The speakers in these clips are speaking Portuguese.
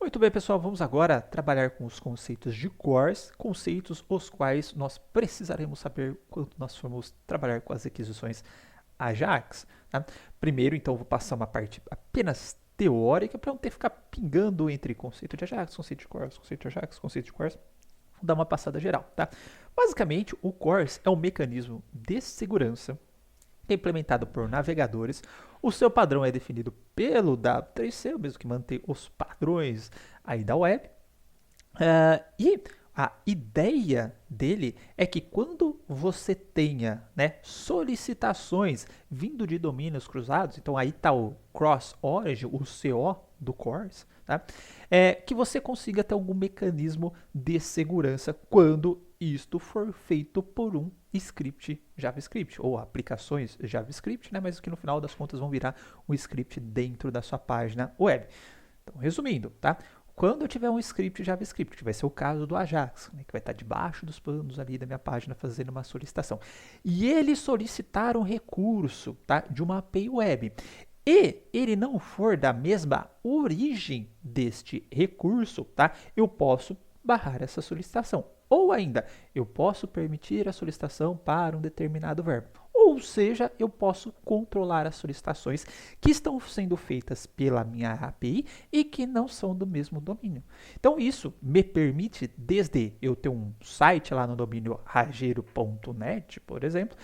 Muito bem, pessoal, vamos agora trabalhar com os conceitos de cores, conceitos os quais nós precisaremos saber quando nós formos trabalhar com as requisições Ajax. Tá? Primeiro, então, vou passar uma parte apenas teórica para não ter que ficar pingando entre conceito de Ajax, conceito de cores, conceito de Ajax, conceito de cores. Vou dar uma passada geral. Tá? Basicamente, o CORS é um mecanismo de segurança que é implementado por navegadores. O seu padrão é definido pelo W3C, o mesmo que mantém os padrões aí da web. E a ideia dele é que quando você tenha, né, solicitações vindo de domínios cruzados, então aí está o Cross Origin, o CO do CORS, tá? Que você consiga ter algum mecanismo de segurança quando isto for feito por um script JavaScript ou aplicações JavaScript, né, mas que no final das contas vão virar um script dentro da sua página web. Então, resumindo, tá? Quando eu tiver um script JavaScript, que vai ser o caso do Ajax, né, que vai estar debaixo dos panos ali da minha página fazendo uma solicitação, e ele solicitar um recurso, tá, de uma API web, e ele não for da mesma origem deste recurso, tá, eu posso barrar essa solicitação. Ou ainda, eu posso permitir a solicitação para um determinado verbo. Ou seja, eu posso controlar as solicitações que estão sendo feitas pela minha API e que não são do mesmo domínio. Então, isso me permite, desde eu ter um site lá no domínio rageiro.net, por exemplo,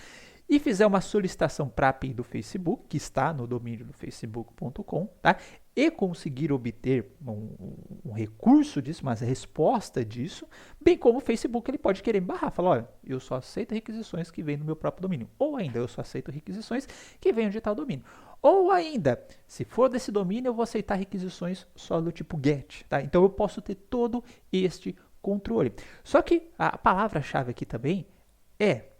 e fizer uma solicitação para a API do Facebook, que está no domínio do facebook.com, tá? E conseguir obter um recurso disso, uma resposta disso, bem como o Facebook ele pode querer barrar, falar, olha, eu só aceito requisições que vêm do meu próprio domínio, ou ainda, eu só aceito requisições que vêm de tal domínio. Ou ainda, se for desse domínio, eu vou aceitar requisições só do tipo GET, tá? Então eu posso ter todo este controle. Só que a palavra-chave aqui também é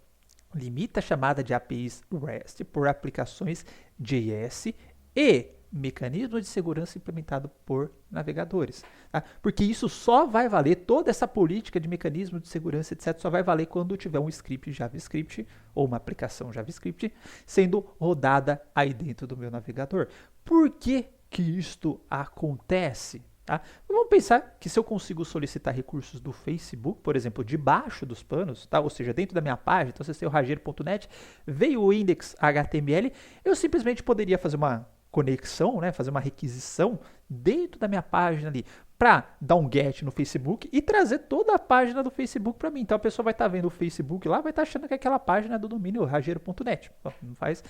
limita a chamada de APIs REST por aplicações JS e mecanismo de segurança implementado por navegadores. Tá? Porque isso só vai valer, toda essa política de mecanismo de segurança, etc., só vai valer quando tiver um script JavaScript ou uma aplicação JavaScript sendo rodada aí dentro do meu navegador. Por que que isto acontece? Tá? Vamos pensar que se eu consigo solicitar recursos do Facebook, por exemplo, debaixo dos panos, tá? Ou seja, dentro da minha página, então você tem o rageiro.net, veio o index HTML, eu simplesmente poderia fazer uma conexão, né? Fazer uma requisição dentro da minha página ali, para dar um get no Facebook e trazer toda a página do Facebook para mim. Então a pessoa vai estar vendo o Facebook lá, vai estar achando que aquela página é do domínio rageiro.net. Não faz...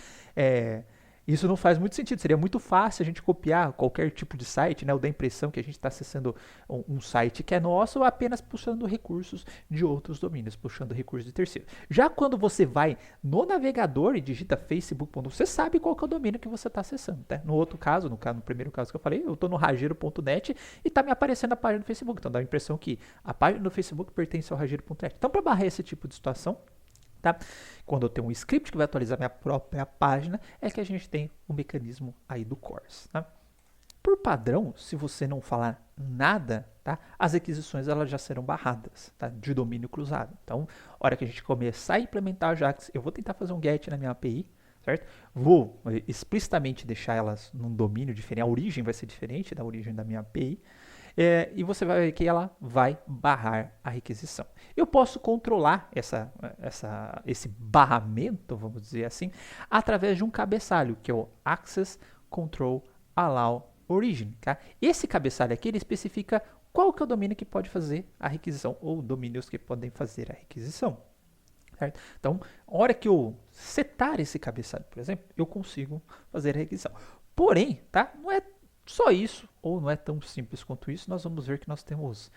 Isso não faz muito sentido. Seria muito fácil a gente copiar qualquer tipo de site, né, ou dar a impressão que a gente está acessando um site que é nosso, apenas puxando recursos de outros domínios, puxando recursos de terceiro. Já quando você vai no navegador e digita facebook.com, você sabe qual que é o domínio que você está acessando. Tá? No outro caso, no primeiro caso que eu falei, eu estou no rageiro.net e está me aparecendo a página do Facebook. Então dá a impressão que a página do Facebook pertence ao rageiro.net. Então, para barrar esse tipo de situação, tá? Quando eu tenho um script que vai atualizar minha própria página, é que a gente tem o mecanismo aí do CORS. Tá? Por padrão, se você não falar nada, tá? As requisições elas já serão barradas, tá? De domínio cruzado. Então, a hora que a gente começar a implementar Ajax, eu vou tentar fazer um GET na minha API, certo? Vou explicitamente deixar elas num domínio diferente, a origem vai ser diferente da origem da minha API, e você vai ver que ela vai barrar a requisição. Eu posso controlar esse barramento, vamos dizer assim, através de um cabeçalho, que é o Access Control Allow Origin. Tá? Esse cabeçalho aqui ele especifica qual que é o domínio que pode fazer a requisição, ou domínios que podem fazer a requisição. Certo? Então, a hora que eu setar esse cabeçalho, por exemplo, eu consigo fazer a requisição. Porém, tá? Não é só isso, ou não é tão simples quanto isso, nós vamos ver que nós temos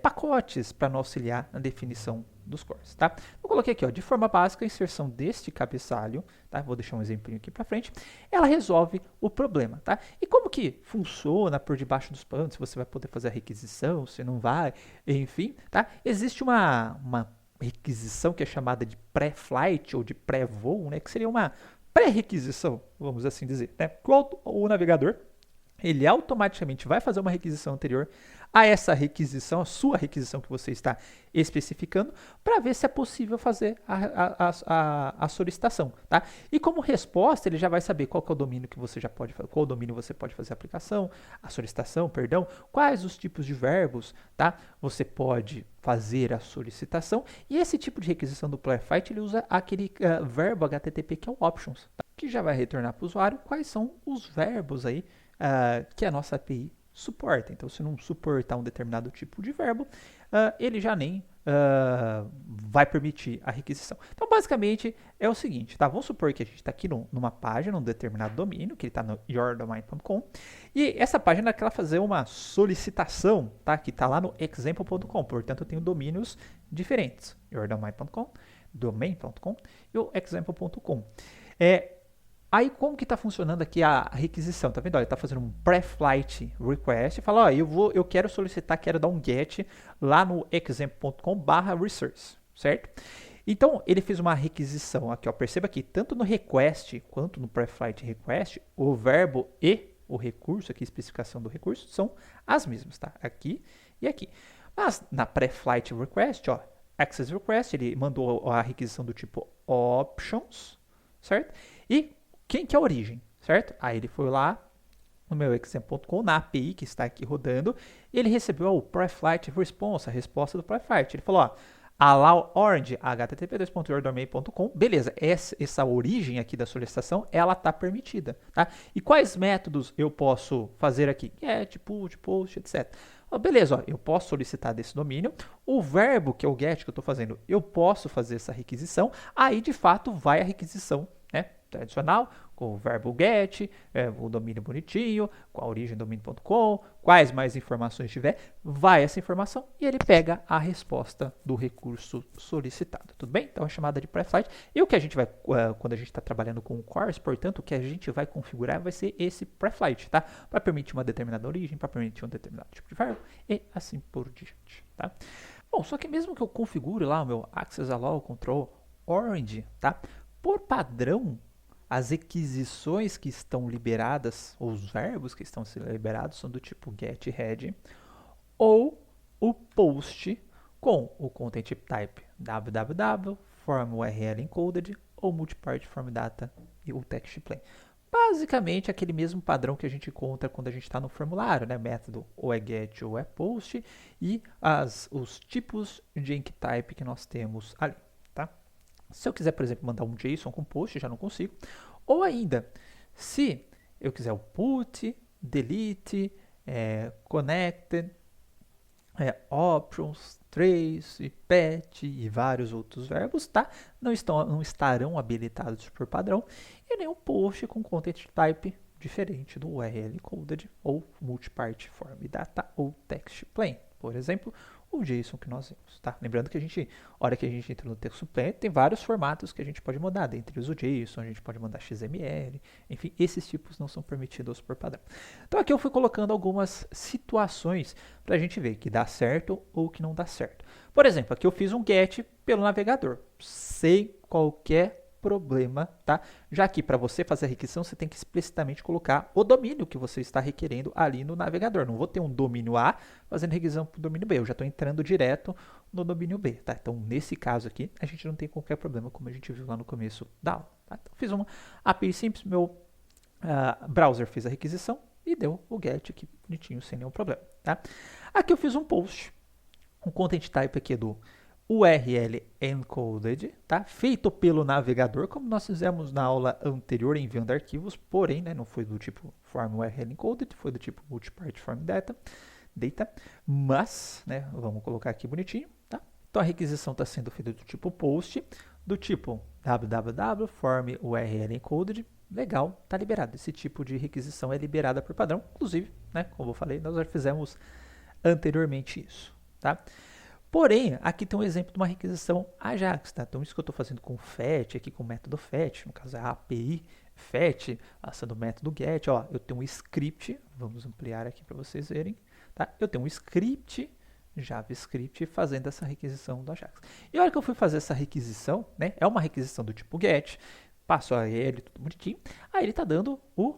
pacotes para nos auxiliar na definição dos cores. Tá? Eu coloquei aqui, ó, de forma básica, a inserção deste cabeçalho, tá? Vou deixar um exemplinho aqui para frente, ela resolve o problema. Tá? E como que funciona por debaixo dos panos, se você vai poder fazer a requisição, se não vai, enfim, tá? Existe uma requisição que é chamada de pré-flight ou de pré-voo, né? Que seria uma pré-requisição, vamos assim dizer. Né? O navegador ele automaticamente vai fazer uma requisição anterior a essa requisição, a sua requisição que você está especificando, para ver se é possível fazer a solicitação, tá? E como resposta, ele já vai saber qual que é o domínio que você já pode fazer, qual domínio você pode fazer a aplicação, a solicitação, perdão, quais os tipos de verbos, tá? Você pode fazer a solicitação, e esse tipo de requisição do Playfight, ele usa aquele verbo HTTP que é o options, tá? Que já vai retornar para o usuário quais são os verbos aí que a nossa API suporta. Então, se não suportar um determinado tipo de verbo, ele já nem vai permitir a requisição. Então, basicamente, é o seguinte, tá? Vamos supor que a gente está aqui numa página, num determinado domínio, que ele está no yourdomain.com, e essa página quer fazer uma solicitação, tá? Que está lá no example.com, portanto, eu tenho domínios diferentes, yourdomain.com, domain.com e o example.com. Aí, como que está funcionando aqui a requisição? Tá vendo? Ele está fazendo um pre-flight request e fala, ó, eu quero solicitar, quero dar um get lá no example.com/resource, certo? Então, ele fez uma requisição aqui, ó. Perceba que tanto no request quanto no pre-flight request, o verbo e o recurso, aqui a especificação do recurso, são as mesmas, tá? Aqui e aqui. Mas na pre-flight request, ó, access request, ele mandou a requisição do tipo options, certo? E quem que é a origem, certo? Aí ele foi lá no meu example.com, na API que está aqui rodando, e ele recebeu o pre-flight response, a resposta do pre-flight. Ele falou, ó, allow orange http://yourdomain.com. Beleza, essa origem aqui da solicitação, ela está permitida, tá? E quais métodos eu posso fazer aqui? Get, put, post, etc. Beleza, ó, eu posso solicitar desse domínio. O verbo, que é o get que eu estou fazendo, eu posso fazer essa requisição. Aí, de fato, vai a requisição, né? Tradicional, com o verbo get, o domínio bonitinho, com a origem domínio.com, quais mais informações tiver, vai essa informação e ele pega a resposta do recurso solicitado. Tudo bem? Então é chamada de pre-flight. E o que a gente vai, quando a gente está trabalhando com o CORS, portanto, o que a gente vai configurar vai ser esse pre-flight, tá? Para permitir uma determinada origem, para permitir um determinado tipo de verbo e assim por diante, tá? Bom, só que mesmo que eu configure lá o meu Access Allow Control Orange, tá? Por padrão, as requisições que estão liberadas, ou os verbos que estão sendo liberados, são do tipo getHead ou o post com o content type www, form URL encoded ou multipart form data e o text plain. Basicamente, aquele mesmo padrão que a gente encontra quando a gente está no formulário, né? Método ou é get ou é post e os tipos de enctype que nós temos ali, tá? Se eu quiser, por exemplo, mandar um JSON com post, já não consigo. Ou ainda, se eu quiser o put, delete, connected, options, trace, patch e vários outros verbos, tá? Não estarão habilitados por padrão e nem um post com content type diferente do URL encoded ou multipart form data ou text plain. Por exemplo, o JSON que nós vimos, tá? Lembrando que a hora que a gente entra no texto plain, tem vários formatos que a gente pode mudar, dentre os o JSON, a gente pode mandar XML, enfim, esses tipos não são permitidos por padrão. Então aqui eu fui colocando algumas situações para a gente ver que dá certo ou que não dá certo. Por exemplo, aqui eu fiz um get pelo navegador, sem qualquer problema, tá? Já que para você fazer a requisição, você tem que explicitamente colocar o domínio que você está requerendo ali no navegador. Não vou ter um domínio A fazendo requisição para o domínio B, eu já estou entrando direto no domínio B, tá? Então, nesse caso aqui, a gente não tem qualquer problema, como a gente viu lá no começo da aula, tá? Então, fiz uma API simples, meu browser fez a requisição e deu o get aqui bonitinho, sem nenhum problema, tá? Aqui eu fiz um post, um content type aqui do URL encoded, tá? Feito pelo navegador, como nós fizemos na aula anterior, enviando arquivos, porém, né, não foi do tipo form URL encoded, foi do tipo multipart form data, mas, né, vamos colocar aqui bonitinho, tá? Então a requisição está sendo feita do tipo post, do tipo www form URL encoded, legal, tá liberado. Esse tipo de requisição é liberada por padrão, inclusive, né, como eu falei, nós já fizemos anteriormente isso, tá? Porém, aqui tem um exemplo de uma requisição AJAX, tá? Então, isso que eu estou fazendo com o fetch, aqui com o método fetch, no caso é a API fetch, passando o método get, ó, eu tenho um script, vamos ampliar aqui para vocês verem, tá? Eu tenho um script, JavaScript, fazendo essa requisição do AJAX. E a hora que eu fui fazer essa requisição, né, é uma requisição do tipo get, passo a ele, tudo bonitinho, aí ele está dando o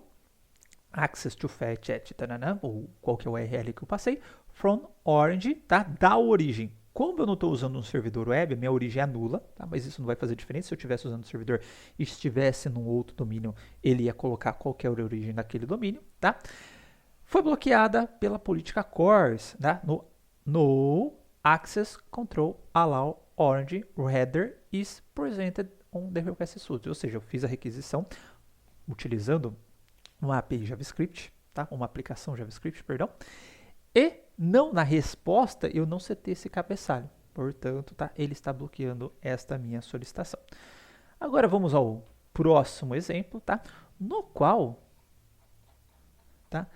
access to fetch at, tanana, ou qual que é o URL que eu passei, from origin, tá? Da origem. Como eu não estou usando um servidor web, a minha origem é nula, tá? Mas isso não vai fazer diferença. Se eu estivesse usando um servidor e estivesse num outro domínio, ele ia colocar qualquer origem daquele domínio, tá? Foi bloqueada pela política CORS, tá? No access control allow origin header is presented on the request source. Ou seja, eu fiz a requisição utilizando uma API JavaScript, tá? Uma aplicação JavaScript, perdão, e não na resposta eu não setei esse cabeçalho. Portanto, tá? Ele está bloqueando esta minha solicitação. Agora vamos ao próximo exemplo, tá? No qual, tá?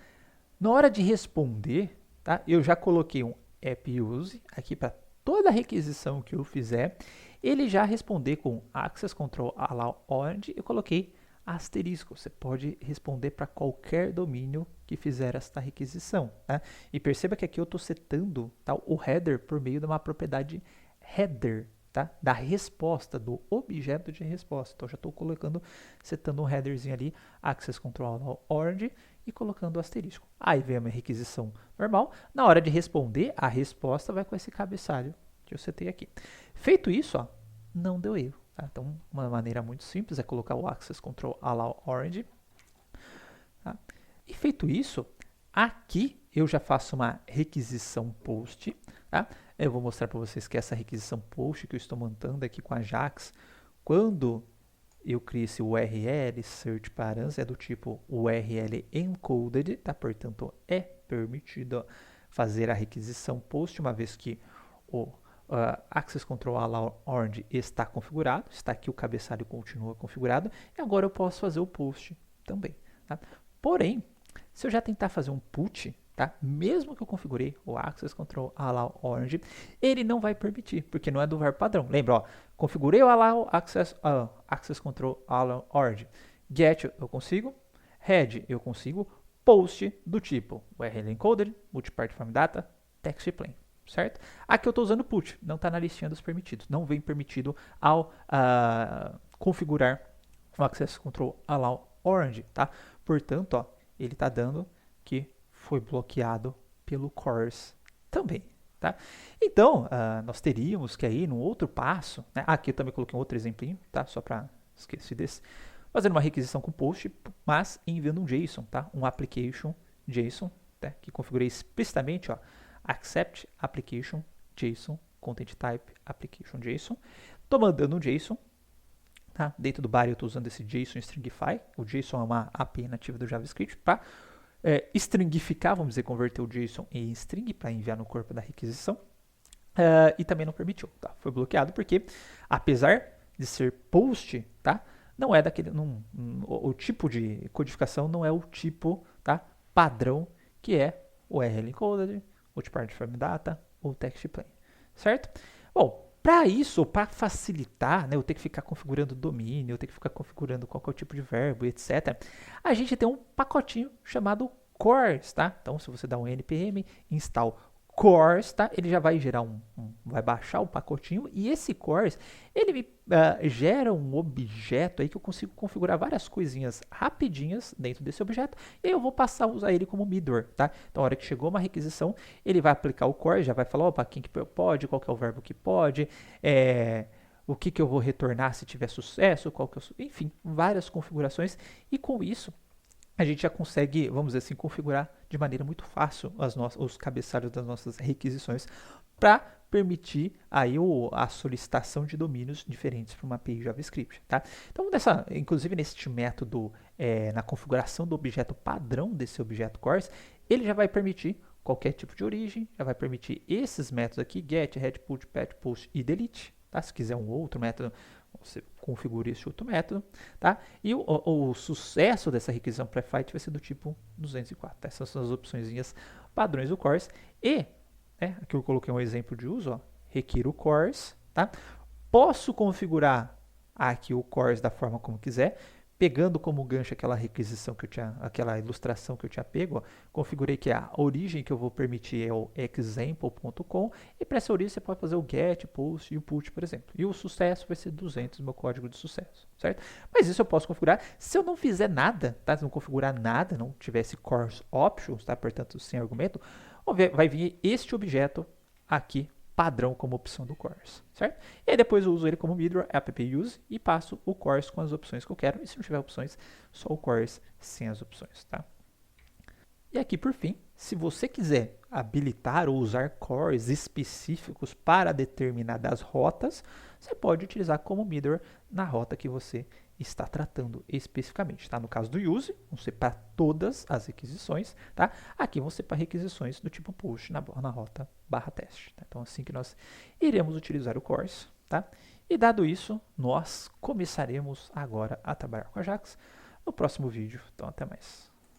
Na hora de responder, tá? Eu já coloquei um app use aqui para toda a requisição que eu fizer, ele já responder com access control allow origin, eu coloquei asterisco. Você pode responder para qualquer domínio que fizer esta requisição, né? E perceba que aqui eu estou setando, tá, o header por meio de uma propriedade header, tá, da resposta, do objeto de resposta. Então, já estou setando um headerzinho ali, access control origin, e colocando o asterisco. Aí vem a minha requisição normal. Na hora de responder, a resposta vai com esse cabeçalho que eu setei aqui. Feito isso, ó, não deu erro. Tá? Então, uma maneira muito simples é colocar o access control allow origin. Tá? E feito isso, aqui eu já faço uma requisição post. Tá? Eu vou mostrar para vocês que essa requisição post que eu estou montando aqui com a Ajax, quando eu crio esse URL search params, é do tipo URL encoded, tá? Portanto, é permitido fazer a requisição post, uma vez que o access control allow origin está configurado, está aqui o cabeçalho continua configurado, e agora eu posso fazer o post também. Tá? Porém, se eu já tentar fazer um put, tá? Mesmo que eu configurei o access control allow origin, ele não vai permitir, porque não é do verbo padrão. Lembra, ó, configurei o allow access control allow origin. Get eu consigo, head eu consigo, post do tipo URL encoded, multipart form data, text plain. Certo? Aqui eu estou usando put, não está na listinha dos permitidos. Não vem permitido ao configurar o access control allow origin, tá? Portanto, ó, ele está dando que foi bloqueado pelo CORS também, tá? Então, nós teríamos que aí, num outro passo, né? Aqui eu também coloquei um outro exemplinho, tá? Só para esquecer desse. Fazendo uma requisição com post, mas enviando um JSON, tá? Um application JSON, tá? Que configurei explicitamente, ó, accept application JSON, content type application JSON. Estou mandando um JSON. Tá? Dentro do body eu estou usando esse JSON Stringify. O JSON é uma API nativa do JavaScript para stringificar, vamos dizer, converter o JSON em string para enviar no corpo da requisição. E também não permitiu. Tá? Foi bloqueado porque, apesar de ser post, tá? Não é daquele. O tipo de codificação não é o tipo, tá, padrão que é o URL encoded, multipart form data ou text plain, certo? Bom, para isso, para facilitar, né, eu ter que ficar configurando domínio, eu ter que ficar configurando qual é o tipo de verbo, etc. A gente tem um pacotinho chamado CORS, tá? Então, se você dá um npm install CORS, tá? Ele já vai gerar vai baixar o pacotinho e esse CORS, ele me gera um objeto aí que eu consigo configurar várias coisinhas rapidinhas dentro desse objeto e eu vou passar a usar ele como middleware, tá? Então, a hora que chegou uma requisição, ele vai aplicar o CORS, já vai falar, opa, quem que pode, qual que é o verbo que pode, o que eu vou retornar se tiver sucesso, enfim, várias configurações e com isso a gente já consegue, vamos dizer assim, configurar de maneira muito fácil os cabeçalhos das nossas requisições para permitir aí a solicitação de domínios diferentes para uma API JavaScript, tá? Então, inclusive neste método, na configuração do objeto padrão desse objeto CORS, ele já vai permitir qualquer tipo de origem, já vai permitir esses métodos aqui, get, head, put, patch, post e delete, tá? Se quiser um outro método, você configura esse outro método, tá? E o sucesso dessa requisição pré-fight vai ser do tipo 204, tá? Essas são as opções padrões do CORS. E, aqui eu coloquei um exemplo de uso, ó, requiro o CORS, tá? Posso configurar aqui o CORS da forma como quiser, pegando como gancho aquela requisição que eu tinha, aquela ilustração que eu tinha pego, ó, configurei que a origem que eu vou permitir é o example.com e para essa origem você pode fazer o get, post e o put, por exemplo. E o sucesso vai ser 200, meu código de sucesso, certo? Mas isso eu posso configurar. Se eu não fizer nada, tá? Se não configurar nada, não tivesse course options, tá? Portanto, sem argumento, vai vir este objeto aqui padrão como opção do course, certo? E aí depois eu uso ele como mirror app use e passo o course com as opções que eu quero. E se não tiver opções, só o course sem as opções, tá? E aqui por fim, se você quiser habilitar ou usar cores específicos para determinadas rotas, você pode utilizar como mirror na rota que você está tratando especificamente, tá? No caso do use, vão ser para todas as requisições, tá? Aqui vão ser para requisições do tipo post na rota /teste, tá? Então assim que nós iremos utilizar o course, tá? E dado isso, nós começaremos agora a trabalhar com a Ajax no próximo vídeo. Então até mais.